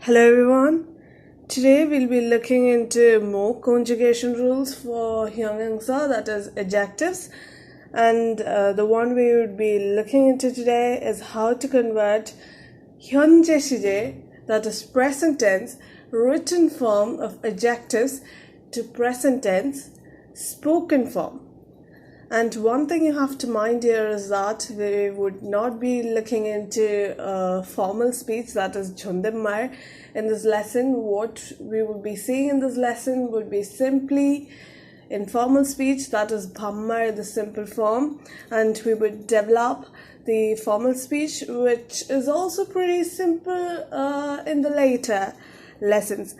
Hello everyone. Today we'll be looking into more conjugation rules for hyungangsa, that is adjectives. And the one we would be looking into today is how to convert 현재 시제, that is present tense, written form of adjectives to present tense, spoken form. And one thing you have to mind here is that we would not be looking into formal speech, that is 존댓말, in this lesson. What we will be seeing in this lesson would be simply informal speech, that is 반말, the simple form, and we would develop the formal speech, which is also pretty simple in the later lessons.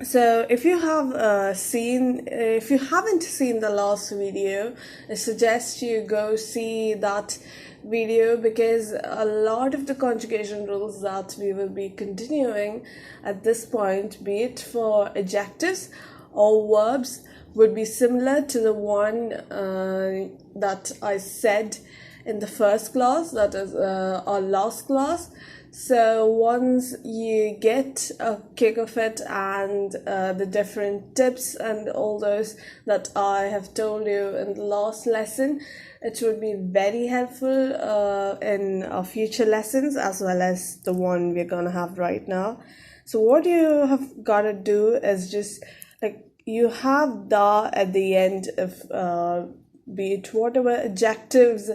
So if you haven't seen the last video, I suggest you go see that video, because a lot of the conjugation rules that we will be continuing at this point, be it for adjectives or verbs, would be similar to the one that I said in the first class, that is our last class. So once you get a kick of it and the different tips and all those that I have told you in the last lesson, it would be very helpful in our future lessons as well as the one we're gonna have right now. So what you have gotta do is just you have da at the end of be it whatever adjectives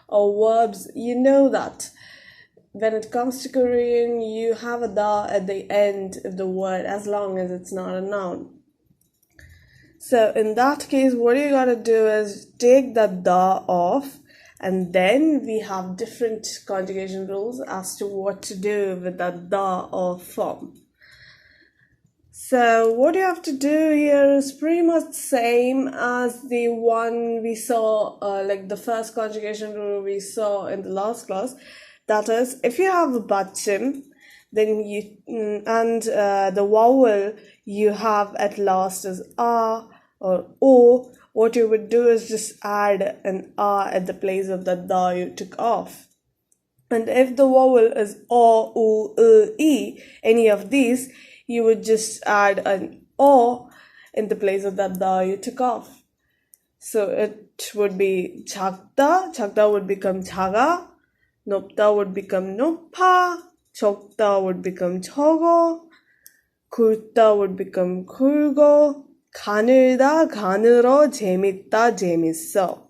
or verbs, you know that when it comes to Korean, you have a da at the end of the word as long as it's not a noun. So in that case, what you gotta do is take the da off, and then we have different conjugation rules as to what to do with that da off form. So what you have to do here is pretty much the same as the one we saw, like the first conjugation rule we saw in the last class. That is, if you have a bachim, then the vowel you have at last is a or o, what you would do is just add an a at the place of the da you took off. And if the vowel is o, u, e, any of these, you would just add an o in the place of that da you took off. So it would be chagda would become chaga, 높다 would become 높아, 적다 would become 적어, 굵다 would become 굵어, 가늘다, 가늘어, 재밌다, 재밌어.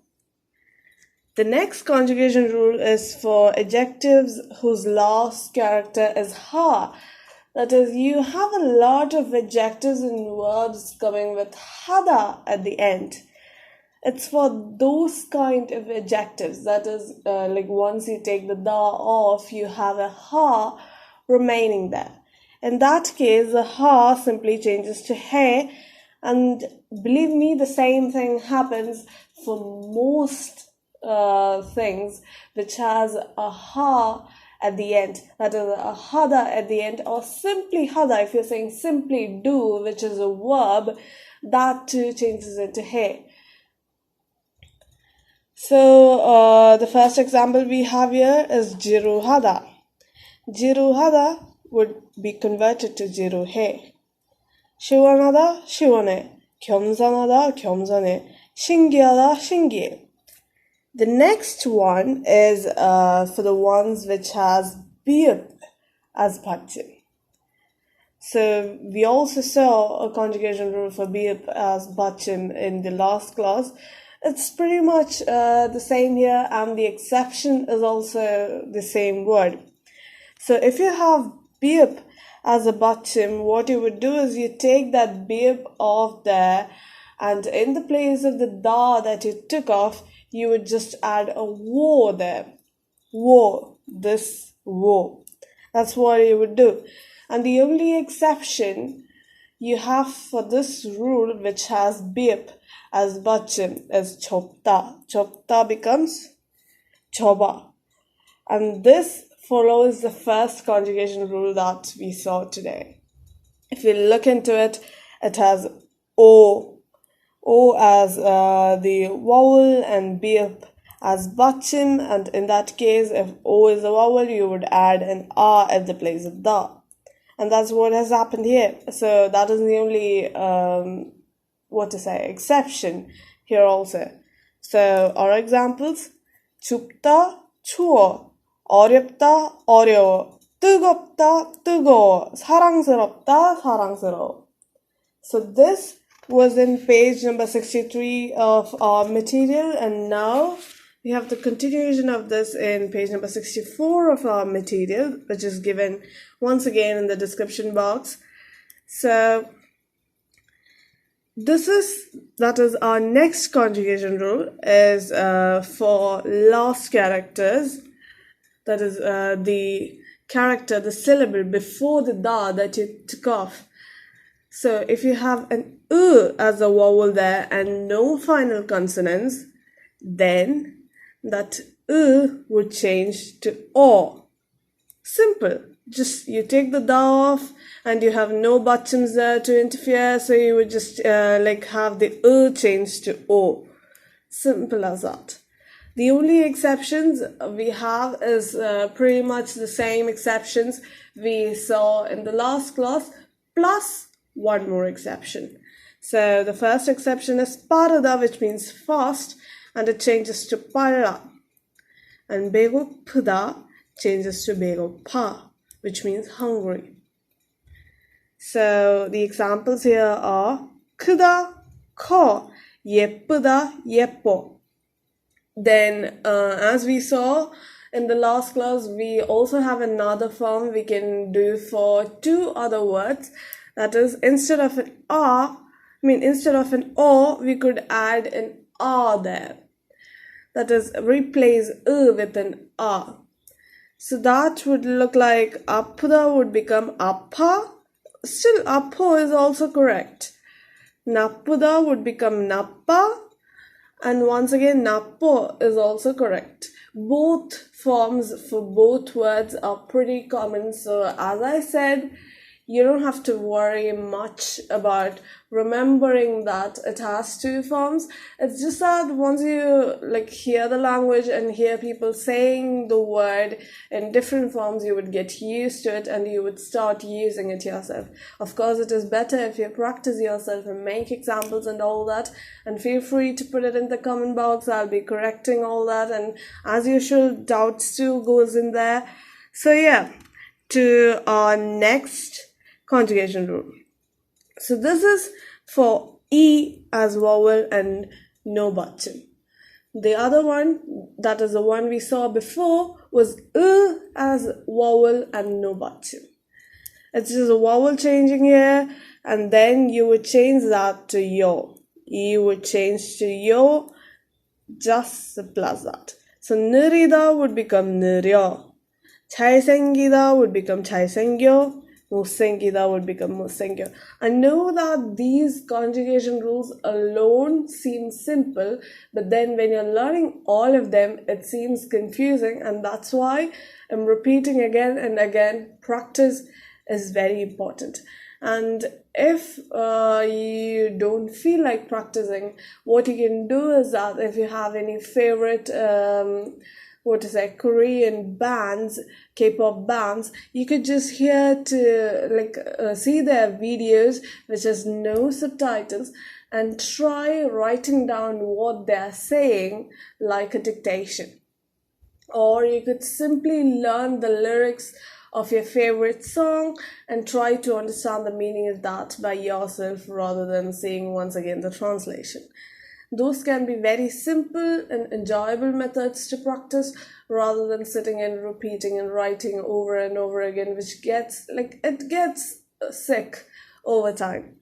The next conjugation rule is for adjectives whose last character is ha. That is, you have a lot of adjectives and verbs coming with hada at the end. It's for those kind of adjectives, that is, like once you take the da off, you have a ha remaining there. In that case, the ha simply changes to he, and believe me, the same thing happens for most things which has a ha at the end, that is a hada at the end, or simply hada. If you're saying simply do, which is a verb, that too changes into he. So the first example we have here is jiruhada. Jiruhada would be converted to jiruhe. 시원하다, 시원해. 겸손하다, 겸손해. 신기하다, 신기해. The next one is for the ones which has biup as bachim. So we also saw a conjugation rule for biup as bachim in the last class. It's pretty much the same here, and the exception is also the same word. So if you have biup as a bachim, what you would do is you take that biup off there, and in the place of the da that you took off, you would just add a wo there. Wo, this wo. That's what you would do. And the only exception you have for this rule, which has biup as bachim, is chopta. Chopta becomes choba. And this follows the first conjugation rule that we saw today. If you look into it, it has o as the vowel and biup as bachim, and in that case, if o is a vowel, you would add an a at the place of da. And that's what has happened here. So that is the only, exception here also. So our examples, 춥다, 추워, 어렵다, 어려워, 뜨겁다, 뜨거워, 사랑스럽다, 사랑스러워. So this was in page number 63 of our material, and now we have the continuation of this in page number 64 of our material, which is given once again in the description box. So that is our next conjugation rule is for last characters. That is the character, the syllable before the da that you took off. So if you have an as a vowel there and no final consonants, then that would change to o. Simple. Just you take the da off and you have no buttons there to interfere, so you would just have the change to o. Simple as that. The only exceptions we have is pretty much the same exceptions we saw in the last class, plus one more exception. So the first exception is parada, which means fast, and it changes to para. And begopada changes to begopa, which means hungry. So the examples here are 크다, 커, 예쁘다, 예뻐. Then as we saw in the last class, we also have another form we can do for two other words. That is, instead of an o, we could add an a there. That is, replace with an a. So that would look like appada would become appa. Still, appo is also correct. Nappuda would become nappa. And once again, nappo is also correct. Both forms for both words are pretty common. So as I said, you don't have to worry much about remembering that it has two forms. It's just that once you hear the language and hear people saying the word in different forms, you would get used to it and you would start using it yourself. Of course, it is better if you practice yourself and make examples and all that, and feel free to put it in the comment box. I'll be correcting all that, and as usual, doubts too goes in there. So yeah, to our next conjugation rule. So this is for E as vowel and no button. The other one, that is the one we saw before, was as vowel and no button. It's just a vowel changing here, and then you would change that to yo. You would change to yo, just simple as that. So 느리다 would become 느려. 잘생기다 would become 잘생겨. 못생기다 would become 못생겨. I know that these conjugation rules alone seem simple, but then when you're learning all of them, it seems confusing, and that's why I'm repeating again and again. Practice is very important. And if you don't feel like practicing, what you can do is that if you have any favorite Korean bands, K-pop bands, you could just hear to see their videos which has no subtitles and try writing down what they're saying like a dictation. Or you could simply learn the lyrics of your favorite song and try to understand the meaning of that by yourself rather than seeing once again the translation. Those can be very simple and enjoyable methods to practice rather than sitting and repeating and writing over and over again, which gets sick over time.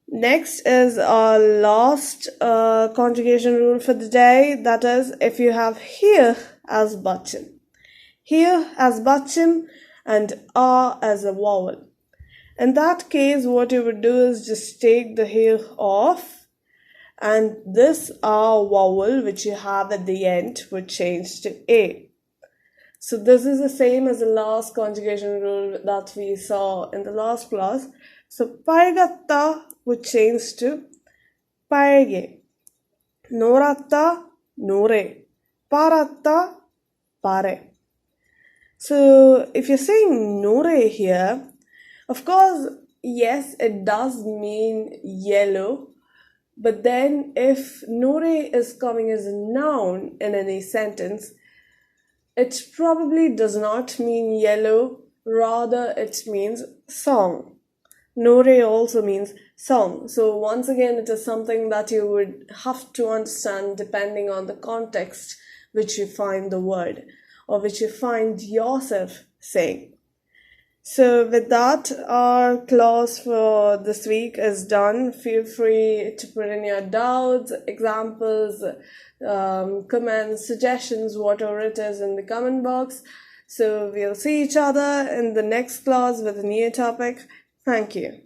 Next is our last conjugation rule for the day. That is, if you have here as button. Here as button and a as a vowel. In that case, what you would do is just take the here off, and this a vowel which you have at the end would change to a. So this is the same as the last conjugation rule that we saw in the last class. So 빨갛다 would change to 빨개. 노랗다, 노래. 빨았다, 빠래. So if you're saying nore here, of course, yes, it does mean yellow. But then if nore is coming as a noun in any sentence, it probably does not mean yellow, rather it means song. Nore also means song. So once again, it is something that you would have to understand depending on the context which you find the word or which you find yourself saying. So with that, our clause for this week is done. Feel free to put in your doubts, examples, comments, suggestions, whatever it is in the comment box. So we'll see each other in the next clause with a new topic. Thank you.